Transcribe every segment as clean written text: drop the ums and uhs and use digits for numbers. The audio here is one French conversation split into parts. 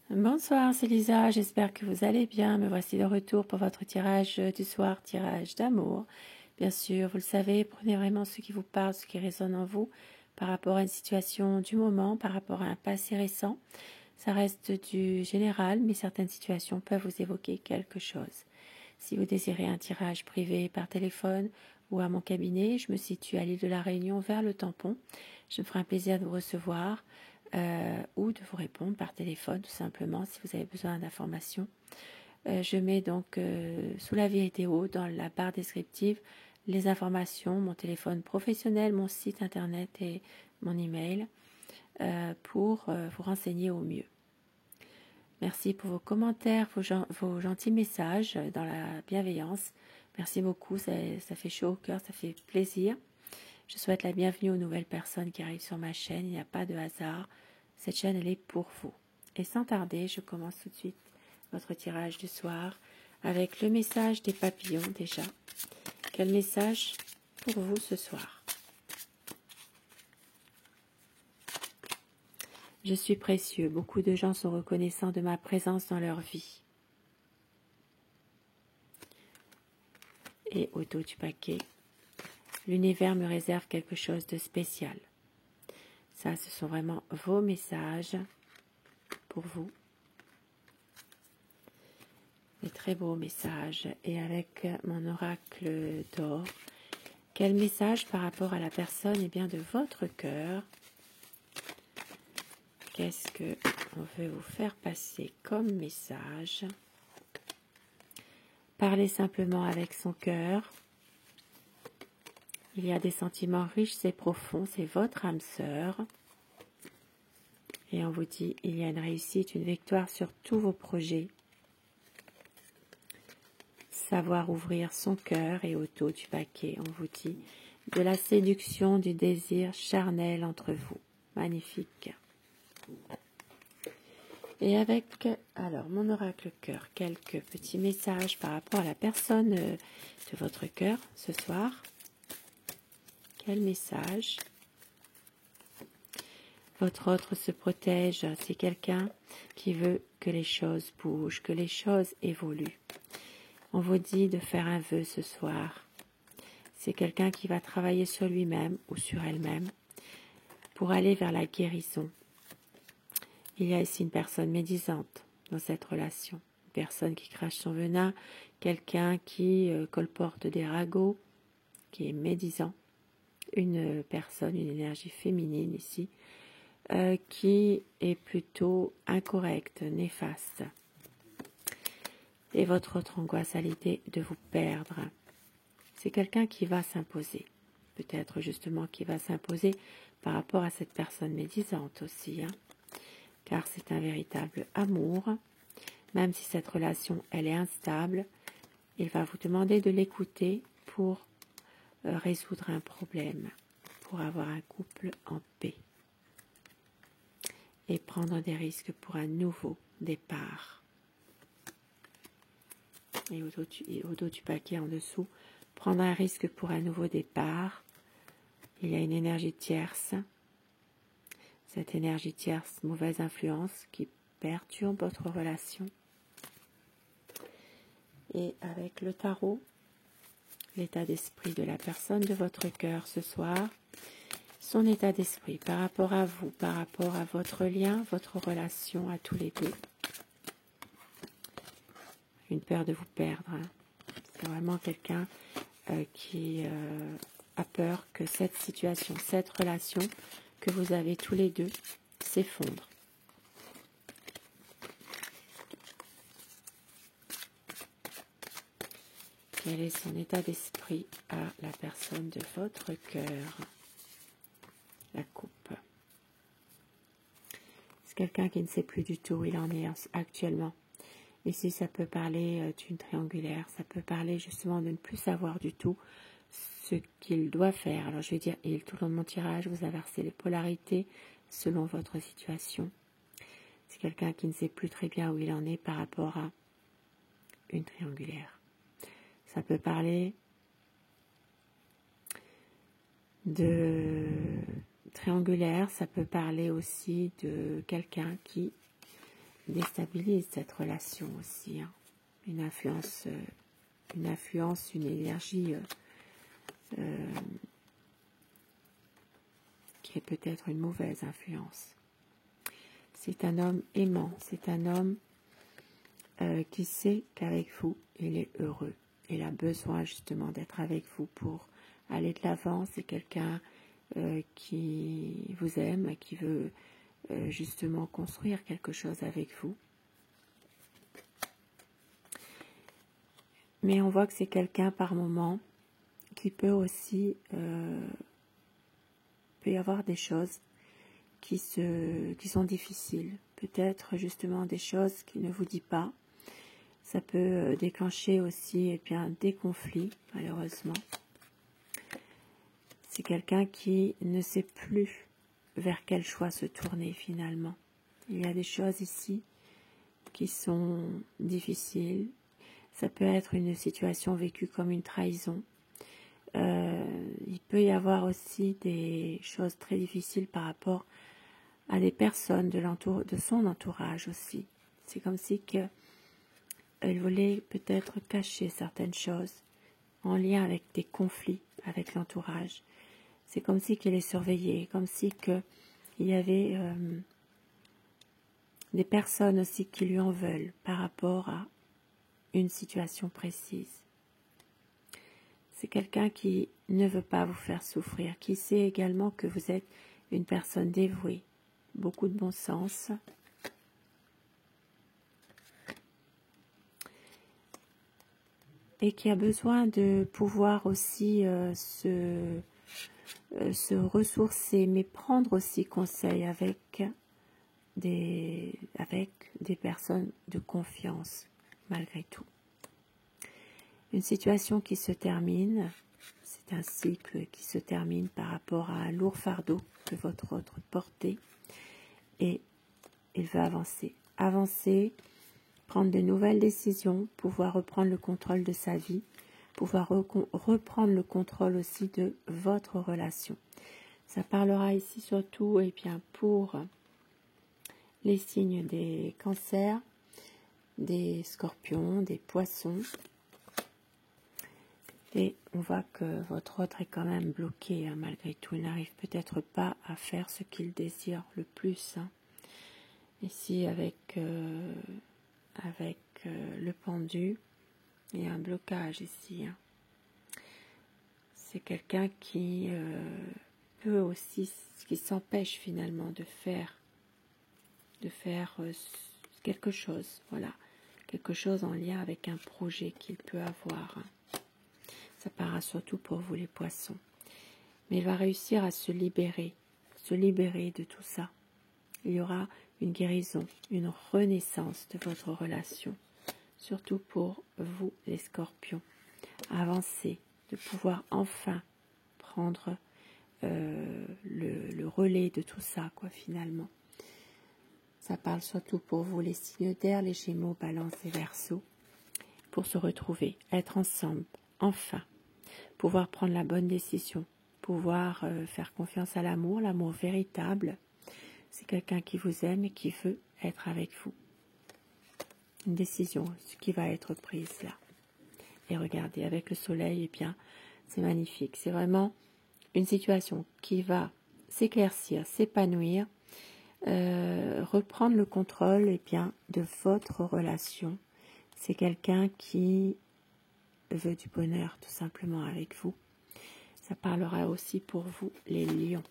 Bonsoir, c'est Lisa, j'espère que vous allez bien. Me voici de retour pour votre tirage du soir, tirage d'amour. Bien sûr, vous le savez, prenez vraiment ce qui vous parle, ce qui résonne en vous par rapport à une situation du moment, par rapport à un passé récent. Ça reste du général, mais certaines situations peuvent vous évoquer quelque chose. Si vous désirez un tirage privé par téléphone ou à mon cabinet, je me situe à l'île de la Réunion vers le tampon. Je me ferai un plaisir de vous recevoir ou de vous répondre par téléphone tout simplement si vous avez besoin d'informations. Je mets donc sous la vidéo dans la barre descriptive les informations, mon téléphone professionnel, mon site internet et mon email pour vous renseigner au mieux. Merci pour vos commentaires, vos gentils messages dans la bienveillance. Merci beaucoup, ça fait chaud au cœur, ça fait plaisir. Je souhaite la bienvenue aux nouvelles personnes qui arrivent sur ma chaîne. Il n'y a pas de hasard. Cette chaîne, elle est pour vous. Et sans tarder, je commence tout de suite votre tirage du soir avec le message des papillons déjà. Quel message pour vous ce soir? Je suis précieux. Beaucoup de gens sont reconnaissants de ma présence dans leur vie. Et au dos du paquet, l'univers me réserve quelque chose de spécial. Ça, ce sont vraiment vos messages pour vous. Des très beaux messages. Et avec mon oracle d'or, quel message par rapport à la personne de votre cœur? Qu'est-ce qu'on veut vous faire passer comme message? Parlez simplement avec son cœur. Il y a des sentiments riches et profonds, c'est votre âme sœur. Et on vous dit, il y a une réussite, une victoire sur tous vos projets. Savoir ouvrir son cœur et au dos du paquet, on vous dit, de la séduction, du désir charnel entre vous. Magnifique. Et avec, alors, mon oracle cœur, quelques petits messages par rapport à la personne de votre cœur ce soir. Quel message? Votre autre se protège, c'est quelqu'un qui veut que les choses bougent, que les choses évoluent. On vous dit de faire un vœu ce soir. C'est quelqu'un qui va travailler sur lui-même ou sur elle-même pour aller vers la guérison. Il y a ici une personne médisante dans cette relation. Une personne qui crache son venin, quelqu'un qui colporte des ragots, qui est médisant. Une personne, une énergie féminine ici, qui est plutôt incorrecte, néfaste. Et votre autre angoisse à l'idée de vous perdre. C'est quelqu'un qui va s'imposer. Peut-être justement qui va s'imposer par rapport à cette personne médisante aussi. Car c'est un véritable amour. Même si cette relation, elle est instable, il va vous demander de l'écouter pour résoudre un problème, pour avoir un couple en paix. Et prendre des risques pour un nouveau départ. Et au dos du paquet en dessous, prendre un risque pour un nouveau départ. Il y a une énergie tierce. Cette énergie tierce, mauvaise influence qui perturbe votre relation. Et avec le tarot, l'état d'esprit de la personne de votre cœur ce soir, son état d'esprit par rapport à vous, par rapport à votre lien, votre relation à tous les deux. Une peur de vous perdre. C'est vraiment quelqu'un qui a peur que cette situation, cette relation que vous avez tous les deux s'effondre. Quel est son état d'esprit à la personne de votre cœur? La coupe. C'est quelqu'un qui ne sait plus du tout où il en est actuellement. Ici, ça peut parler d'une triangulaire, ça peut parler justement de ne plus savoir du tout ce qu'il doit faire. Alors, je vais dire, il, tout le long de mon tirage, vous inversez les polarités selon votre situation. C'est quelqu'un qui ne sait plus très bien où il en est par rapport à une triangulaire. Ça peut parler de triangulaire, ça peut parler aussi de quelqu'un qui déstabilise cette relation aussi. Hein. Une influence, une énergie qui est peut-être une mauvaise influence. C'est un homme aimant, c'est un homme qui sait qu'avec vous, il est heureux. Il a besoin justement d'être avec vous pour aller de l'avant. C'est quelqu'un qui vous aime, qui veut justement construire quelque chose avec vous. Mais on voit que c'est quelqu'un par moment qui peut aussi, peut y avoir des choses qui sont difficiles. Peut-être justement des choses qu'il ne vous dit pas. Ça peut déclencher aussi des conflits, malheureusement. C'est quelqu'un qui ne sait plus vers quel choix se tourner finalement. Il y a des choses ici qui sont difficiles. Ça peut être une situation vécue comme une trahison. Il peut y avoir aussi des choses très difficiles par rapport à des personnes de son entourage aussi. C'est comme si elle voulait peut-être cacher certaines choses en lien avec des conflits avec l'entourage. C'est comme si qu'elle est surveillée, comme si il y avait des personnes aussi qui lui en veulent par rapport à une situation précise. C'est quelqu'un qui ne veut pas vous faire souffrir, qui sait également que vous êtes une personne dévouée, beaucoup de bon sens. Et qui a besoin de pouvoir aussi se ressourcer, mais prendre aussi conseil avec des personnes de confiance, malgré tout. Une situation qui se termine, c'est un cycle qui se termine par rapport à un lourd fardeau que votre autre portait, et il veut avancer, prendre de nouvelles décisions, pouvoir reprendre le contrôle de sa vie, pouvoir reprendre le contrôle aussi de votre relation. Ça parlera ici surtout pour les signes des cancers, des scorpions, des poissons. Et on voit que votre autre est quand même bloqué, hein, malgré tout. Il n'arrive peut-être pas à faire ce qu'il désire le plus. Hein. Ici, avec le pendu, il y a un blocage ici. Hein. C'est quelqu'un qui peut aussi, qui s'empêche finalement de faire quelque chose. Voilà, quelque chose en lien avec un projet qu'il peut avoir. Hein. Ça part surtout pour vous les poissons. Mais il va réussir à se libérer de tout ça. Il y aura une guérison, une renaissance de votre relation. Surtout pour vous les scorpions. Avancer, de pouvoir enfin prendre le relais de tout ça, quoi, finalement. Ça parle surtout pour vous les signes d'air, les Gémeaux, Balance et Verseau. Pour se retrouver, être ensemble, enfin. Pouvoir prendre la bonne décision, pouvoir faire confiance à l'amour véritable. C'est quelqu'un qui vous aime et qui veut être avec vous. Une décision, ce qui va être prise là. Et regardez, avec le soleil, c'est magnifique. C'est vraiment une situation qui va s'éclaircir, s'épanouir, reprendre le contrôle de votre relation. C'est quelqu'un qui veut du bonheur tout simplement avec vous. Ça parlera aussi pour vous les lions.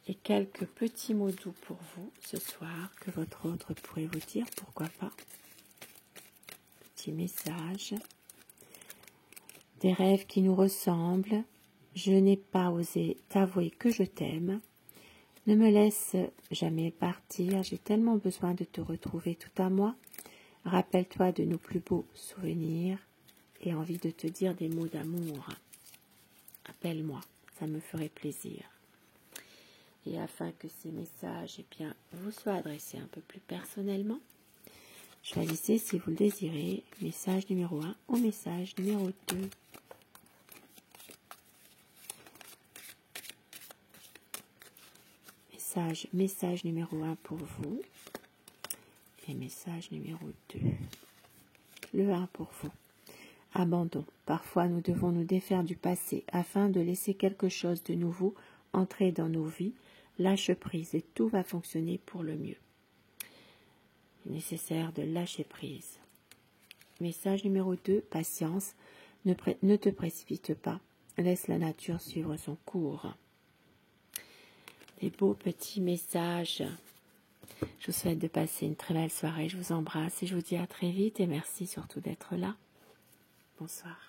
Et quelques petits mots doux pour vous ce soir que votre autre pourrait vous dire, pourquoi pas. Petit message. Des rêves qui nous ressemblent. Je n'ai pas osé t'avouer que je t'aime. Ne me laisse jamais partir. J'ai tellement besoin de te retrouver tout à moi. Rappelle-toi de nos plus beaux souvenirs et envie de te dire des mots d'amour. Appelle-moi, ça me ferait plaisir. Et afin que ces messages vous soient adressés un peu plus personnellement, choisissez, si vous le désirez, message numéro 1 ou message numéro 2. message numéro 1 pour vous. Et message numéro 2. Le 1 pour vous. Abandon. Parfois, nous devons nous défaire du passé afin de laisser quelque chose de nouveau entrer dans nos vies. Lâche prise et tout va fonctionner pour le mieux. Il est nécessaire de lâcher prise. Message numéro 2, patience. Ne te précipite pas. Laisse la nature suivre son cours. Des beaux petits messages. Je vous souhaite de passer une très belle soirée. Je vous embrasse et je vous dis à très vite et merci surtout d'être là. Bonsoir.